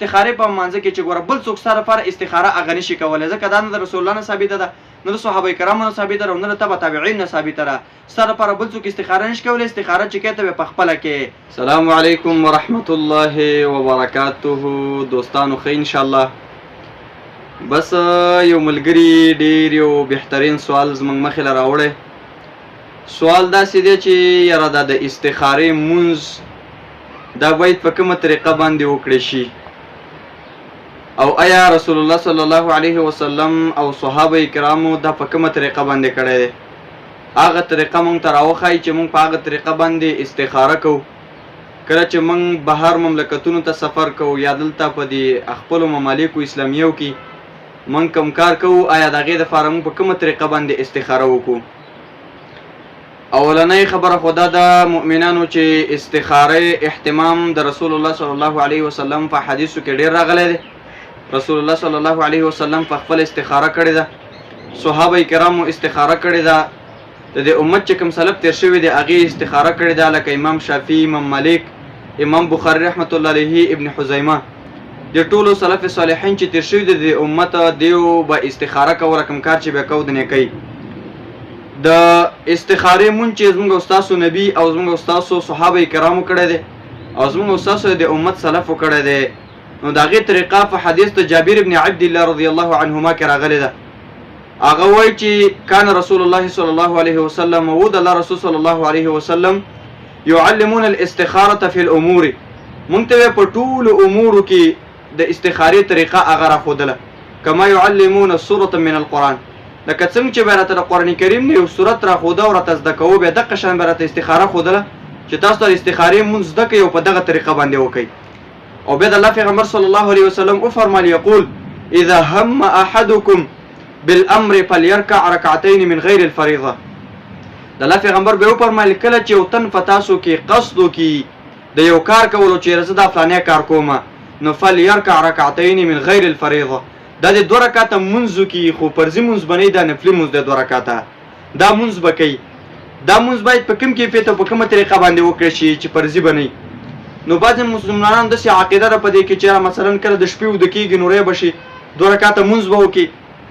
استخاره په منځ کې چې ګوره بل څوک سره لپاره استخاره هغه نشي کولی، ځکه دا نه د رسول الله نه ثابته ده، نه د صحابه کرامو نه ثابته ده، نه د تبع تابعین نه ثابته ده. سره لپاره بل څوک استخاره نشي کولی، استخاره چې کوي ته په خپله کې. السلام علیکم ورحمت الله وبرکاته. دوستانو ښه ان شاء الله. بس یو ملګري ډېر یو بهترین سوال زموږ مخې له راوړی. سوال داسې دی چې یاره دا د استخارې مونځ دا باید په کومه طریقه باندې وکړی شي، او آیا رسول الله صلی الله علیه وسلم او صحابه کرامو دا په کومه طریقه باندې کړی دی؟ هغه طریقه مونږ ته راوښایي چې مونږ په هغه طریقه باندې استخاره کوو. کله چې مونږ بهر مملکتونو ته سفر کوو یا دلته په دې خپلو ممالکو اسلامیو کې مونږ کوم کار کوو، آیا د هغې دپاره مونږ په کومه طریقه باندې استخاره وکړو؟ اولنۍ خبره خو دا د مؤمنانو چې استخاره اهتمام د رسول الله صلی الله علیه وسلم په حدیثو کې ډېر راغلی دی. رسول الله صلی الله علیه وسلم په خپل استخاره کړې ده، صحابه کرامو استخاره کړې ده، د دې امت چې کوم سلف تیر شوي دی هغې استخاره کړې ده، لکه امام شافعي، امام مالک، امام بخاري رحمت الله علیه، ابن حزیمه، د ټولو سلف صالحین چې تیر شوي دي د امت دیو به استخاره کوله، کوم کار چې به کوو د نیکۍ. د استخارې مونږ چې زموږ استاسو نبي او زموږ استاسو صحابه کرامو کړی دی او زموږ استاسو د امت سلفو کړی دی، نو د هغې طریقه په حدیث د جابر بن عبد الله رضی الله عنهما کې راغلی ده. هغه وایي چې کان رسول الله صلی الله علیه وسلم و د الله رسول صلی الله علیه وسلم یعلمون الاستخاره فی الامور، مونږ ته په ټولو امورو کې د استخارې طریقه هغه راښودله، کما یعلمون السورة من القرآن، لکه څنګه چې به راته د قرآن کریم نه یو صورت راښوده او راته زده کوو، بیا دقه شان به راته استخاره ښودله چې تاسو ته د استخارې مونځ زده کوئ او په دغه طریقه باندې وکئ. او بیا د الله پیغمبر صلی الله علیه وسلم وفرمایل یقول اذا هم احدکم بالامر فلیرکع رکعتین من غیر الفریضه. د الله پیغمبر بیا وفرمایل کله چې یو تن په تاسو کې قصد وکړي د یو کار کولو چې زه دا فلانی کار کومه، نو فلیرکع رکعتین من غیر الفریضه، دا د 2 رکعته مونځ وکړي، خو فرضي مونځ به نه وي، دا نفلي مونځ دی 2 رکعته، دا مونځ به کوي. دا مونځ باید په کوم کیفیت او په کومه طریقه باندې وکړی شي چې فرضي به نه وي. نو بعضې مسلمانان داسې عقیده ده په دې کې چې مثلا کله د شپې وده کېږي نو ری به شي 2 رکعته مونځ به وکړي،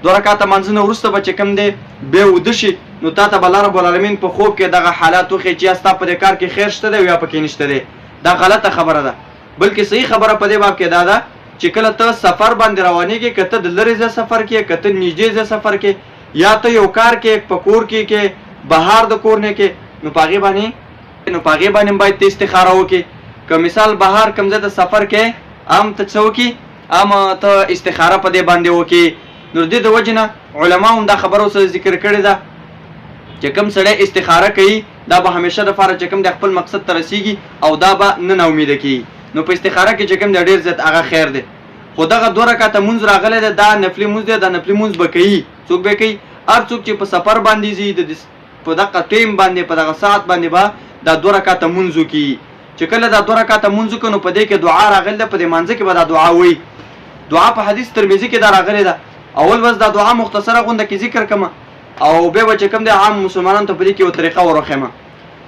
2 رکعته مانځه نه وروسته به چې کوم دی بیا وده شي، نو تا ته به الله رب العالمین په خوب کې دغه حالات وښیي چې یا ستا په دې کار کې خیر شته دی او یا پکې نشته دی. دا غلطه خبره ده، بلکې صحیح خبره په دې باب کې دا ده چې کله ته سفر باندې روانېږي، که ته د لرې ځای سفر کې، که ته نږدې ځای سفر کې، یا ته یو کار کې په کور کې بهر د کور نه کې، نو په هغې باندې باید ته استخاره وکړې. که مثال بهر کوم ځای ته سفر کې عام ته څه وکړي، عام ته استخاره په دې باندې وکړي. نو د دې د وجې نه علماو هم دا خبره اوس ذکر کړې ده چې کوم سړی استخاره کوي دا به همیشه دپاره چې کوم د خپل مقصد ته رسیږي او دا به نه ناامیده کېږي. نو په استخاره کې چې کوم دی ډېر زیات هغه خیر دی. خو دغه 2 رکعته مونځ راغلی دی دا نفلي مونځ دی، دا نفلي مونځ به کوي. څوک به کوي؟ هر څوک چې په سفر باندې ځي په دغه ټیم باندې په دغه ساعت باندې به دا 2 رکعته مونځ وکړي. چې کله دا 2 رکعته مونځ وکړو نو په دې کې دعا راغلی ده، په دې مانځه کې به دا دعا وایي. دعا په حدیث ترمذي کې دا راغلی ده. اول بس دا دعا مختصره غونډه کې ذکر کړم او بیا به چې کوم دی عام مسلمانانو ته په دې کې یو طریقه ورښیم.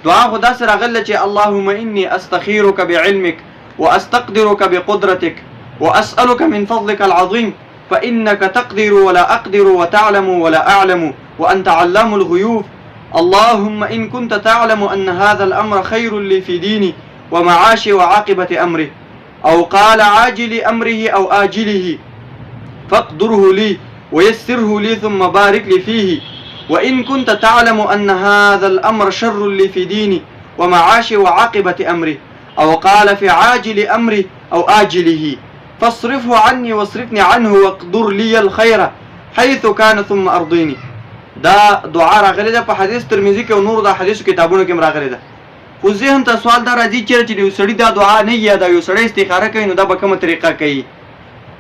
دعا خو داسې راغلی چې اللهم انی استخیرک بعلمک واستقدرك بقدرتك واسالك من فضلك العظيم فانك تقدر ولا اقدر وتعلم ولا اعلم وانت علام الغيوب. اللهم ان كنت تعلم ان هذا الامر خير لي في ديني ومعاشي وعاقبه امره، او قال عاجل امره او آجله، فاقدره لي ويسره لي ثم بارك لي فيه. وان كنت تعلم ان هذا الامر شر لي في ديني ومعاشي وعاقبه امره، او قال في عاجل امري او آجله، فاصرفه عني واصرفني عنه واقدر لي الخير حيث كان ثم ارضيني. دا دعا راغلی ده په حدیث ترمذي کې او نور د حدیثو کتابونو کې راغلی ده. خو ذهن ته سوال دا راځي چې یو سړی دا دعا نه یا دا یو سړی استخاره کوي نو دا به کومه طریقه کوي؟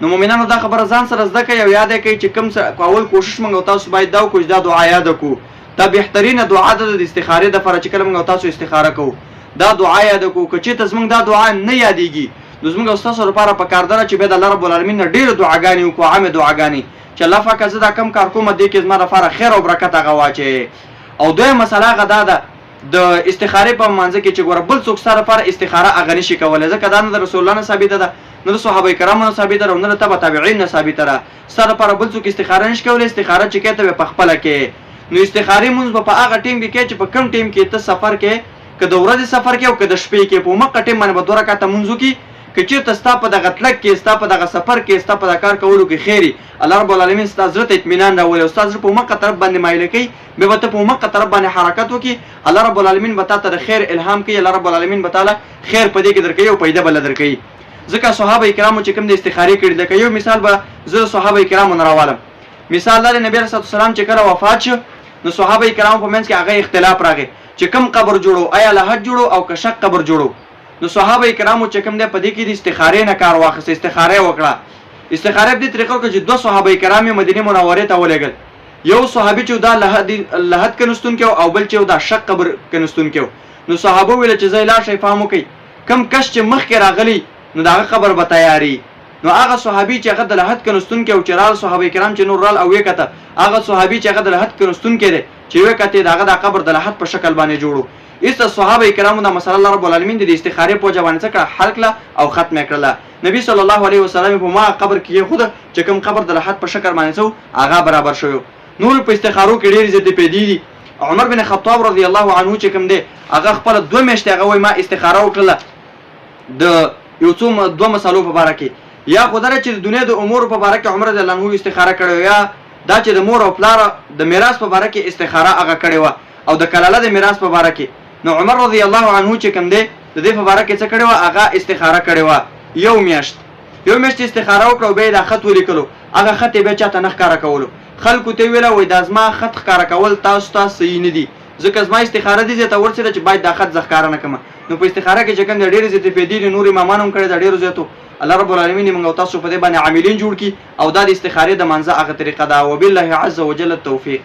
نو مؤمنانو دا خبره ځان سره زده کوي او یاد کوي چې کوم اول کوشش موږ تاسو باید دا وکړو چې دا دعا یاد کړو. دا بهترینه دعا ده د استخارې دپاره چې کله موږ تاسو استخاره کوو دا دعا یاد کړو. که چېرته زموږ دا دعا نه یادېږي نو زموږ او ستاسو لپاره پکار ده چې باید الله رب العالمین نه ډېرې دعاګانې وکړو، عامې دعاګانې چې الله پاکه زه دا کم کار کوم دې کې زما لپاره خیر او برکت هغه واچوې. او دویمه مسله هغه دا ده د استخارې په منځ کې چې ګوره بل څوک ستا لپاره استخاره هغه نشي کولی، ځکه دا نه د رسول الله نه ثابته ده، نه د صحابه کرامو نه ثابته ده، نه د تبع تابعین نه ثابته ده. ستا دپاره بل څوک استخاره نشي کولی. استخاره چې کوې ته به په خپله کې. نو استخارې مونځ به په هغه ټیم کې کوې چې په کوم ټیم کې ته سفر کې، که د ورځې سفر کې او که د شپې کې، په همغه ټیم باندې به 2 رکعته مونځ وکړي. که چېرته ستا په دغه تلک کې، ستا په دغه سفر کې، ستا په دغه کار کولو کې خیر وي، الله رب العالمین ستا زړه ته اطمینان راولي او ستا زړه په همغه طرف باندې مایله کوي، بیا به ته په همغه طرف باندې حرکت وکړي. الله رب العالمین به تا ته د خیر الهام کوي. الله رب العالمین به تعالی خیر په دې کې درکوي او پیدا به درکوي. ځکه صحابه کرامو چې کوم د استخارې کړي، لکه یو مثال به زه صحابه کرامو نه راوالم. مثال دا د نبی رسول الله سلام چې کله وفات شو، نو صحابه کرامو په منځ کې هغه اختلاف راغی چې کوم قبر جوړو، آیا لحد جوړو او که شق قبر جوړو. نو صحابه کرامو چې کوم دی په دې کې د استخارې نه کار واخیست، استخاره وکړه. استخاره په دې طریقه وکړه چې 2 صحابه کرام مدینه منورې ته ولېږل. یو صحابي چې دا لحد کنستون کې او بل چې دا شق قبر کنستون کې. نو صحابه ویل چې زای لا شي فهم وکي، کم کش چې مخ کې راغلی نو دا قبر به تیاری. نو هغه صحابي چې هغه د لحد کنستون کې او چرال صحابه کرام چې نور رال او وکته، هغه صحابي چې هغه د لحد کنستون کې دی چې وکته داغه د قبر د لحد په شکل باندې جوړو. است صحابه کرامو د مسله الله رب العالمین د استخاره په جواب څخه حل کړه او ختمه کړله. نبی صلی الله علیه وسلم په ما قبر کې خود چې کوم قبر د لحد په شکل باندې سو هغه برابر شو. نور په استخارو کې ډېر زیات پیدا دي. عمر بن خطاب رضی الله عنه چې کوم دی هغه خپل 2 میاشتې هغه وای ما استخاره وکړه د یو څو 2 مسالو په اړه کې، یا خدای چې د دنیا د امور په اړه کې عمر رضی الله عنه استخاره کړو، یا دا چې د مور او پلار د میراث په اړه کې استخاره هغه کړی و او د کلاله د میراث په اړه کې. نو عمر رضی الله عنه چې کوم دی د دې په اړه کې څه کړی و، هغه استخاره کړی و. یو میاشت استخاره وکړو، به د خط ولیکلو، هغه خط به چاته نه ښکارا کولو. خلکو ته ویله وای د ازما خط ښکارا کول تاسو ته صحیح نه دي، ځکه ازما استخاره دي ته ورسره چې باید د خط ځخکاره نه کما. نو په استخاره کې چې کوم ډېر زیات پیدا دي، نور امامان هم کړی دا ډېر زیاتو. الله رب العالمین موږ تاسو په دې باندې عاملین جوړ کړي او دا د استخاره د منځه هغه طریقه ده. وبالله عز وجل التوفیق.